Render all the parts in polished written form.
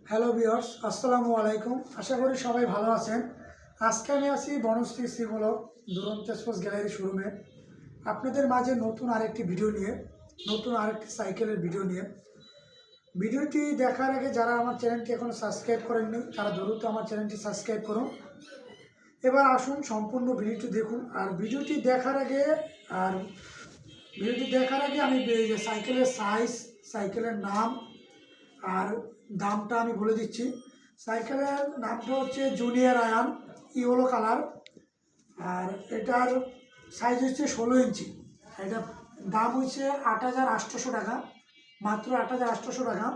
Hello viewers, আসসালামু আলাইকুম। আশা করি সবাই ভালো আছেন। আজকে আমি আছি বনশ্রী শ্রীমূলক দুরন্ত স্পোর্টস গ্যালারি শোরুমে আপনাদের মাঝে নতুন আরেকটি সাইকেলের ভিডিও নিয়ে। ভিডিওটি দেখার আগে যারা আমার চ্যানেলটি এখনও সাবস্ক্রাইব করেননি তারা দ্রুত আমার চ্যানেলটি সাবস্ক্রাইব করুন। এবার আসুন সম্পূর্ণ ভিডিওটি দেখুন। আর ভিডিওটি দেখার আগে আমি সাইকেলের সাইজ, সাইকেলের নাম আর দামটা আমি বলে দিচ্ছি। সাইকেলের নামটা হচ্ছে জুনিয়র আয়ন ইয়েলো কালার, আর এটার সাইজ হচ্ছে 16 ইঞ্চি। এটা দাম হচ্ছে 8,800 টাকা, মাত্র 8,800 টাকা।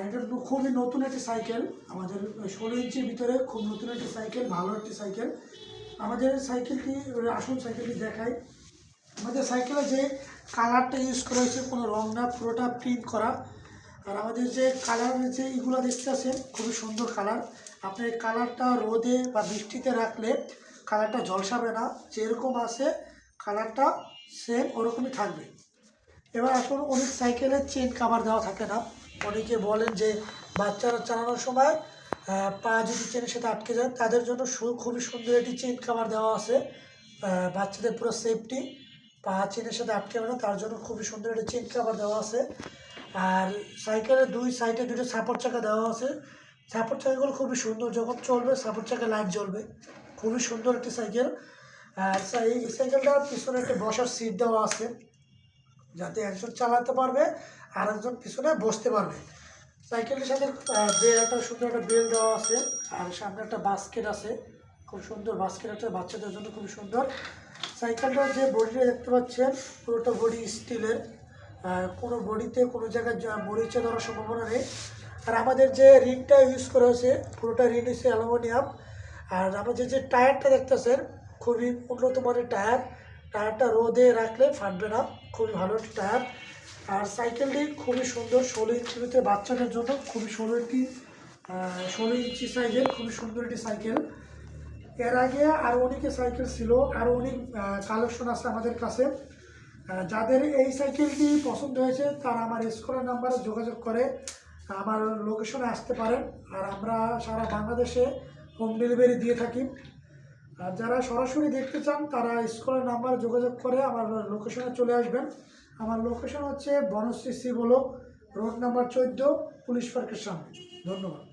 এটা খুবই নতুন একটি সাইকেল, আমাদের 16 ইঞ্চির ভিতরে খুব নতুন একটি সাইকেল, ভালো একটি সাইকেল। আমাদের সাইকেলটি আসুন সাইকেলটি দেখাই। আমাদের সাইকেলে যে কালারটা ইউজ করা হয়েছে কোনো রং না, পুরোটা প্রিন্ট করা। আর আমাদের যে কালার যে এগুলো দেখতে আছেন খুবই সুন্দর কালার। আপনি এই কালারটা রোদে বা বৃষ্টিতে রাখলে কালারটা ঝলসাবে না, যেরকম আছে কালারটা সেম ওরকমই থাকবে। এবার আসুন, অনেক সাইকেলের চেন কাভার দেওয়া থাকে না। অনেকে বলেন যে বাচ্চারা চালানোর সময় পা যদি চেনের সাথে আটকে যায়, তাদের জন্য খুবই সুন্দর একটি চেন কাভার দেওয়া আছে। বাচ্চাদের পুরো সেফটি, পা চেনের সাথে আটকে যাবে না, তার জন্য খুবই সুন্দর একটি চেন কাভার দেওয়া আছে। আর সাইকেলের দুই সাইডে দুটো সাপোর্ট চাকা দেওয়া আছে। সাপোর্ট চাকাগুলো খুবই সুন্দর, যখন চলবে সাপোর্ট চাকা লাইট জ্বলবে। খুবই সুন্দর একটি সাইকেল। আর এই সাইকেলটার পিছনে একটা বসার সিট দেওয়া আছে, যাতে একজন চালাতে পারবে আর একজন পিছনে বসতে পারবে। সাইকেলটির সাথে একটা সুন্দর একটা বেল দেওয়া আছে। আর সামনে একটা বাস্কেট আছে, খুব সুন্দর বাস্কেট আছে বাচ্চাদের জন্য, খুবই সুন্দর। সাইকেলটার যে বডিটা দেখতে পাচ্ছেন পুরোটা বডি স্টিলের, কোনো বডিতে কোনো জায়গায় মরিচা ধরার সম্ভাবনা নেই। আর আমাদের যে রিংটা ইউজ করা হয়েছে পুরোটা রিং হচ্ছে অ্যালুমিনিয়াম। আর আমাদের যে টায়ারটা দেখতেছেন খুবই উন্নত মানের টায়ারটা রোদে রাখলে ফাটবে না, খুবই ভালো একটি টায়ার। আর সাইকেলটি খুবই সুন্দর, 16 ইঞ্চির ভিতরে বাচ্চাদের জন্য খুবই 16 ইঞ্চি সাইজের খুবই সুন্দর একটি সাইকেল। এর আগে আরও অনেকে সাইকেল ছিল, আরও অনেক কালেকশন আছে আমাদের কাছে। যাদের এই সাইকেলটি পছন্দ হয়েছে তারা আমার স্ক্রিনের নাম্বারে যোগাযোগ করে আমার লোকেশনে আসতে পারেন। আর আমরা সারা বাংলাদেশে হোম ডেলিভারি দিয়ে থাকি। আর যারা সরাসরি দেখতে চান তারা স্ক্রিনের নাম্বারে যোগাযোগ করে আমার লোকেশনে চলে আসবেন। আমার লোকেশন হচ্ছে বনশ্রী শ্রীমূলক রোড নাম্বার 14, পুলিশ পার্কের সামনে। ধন্যবাদ।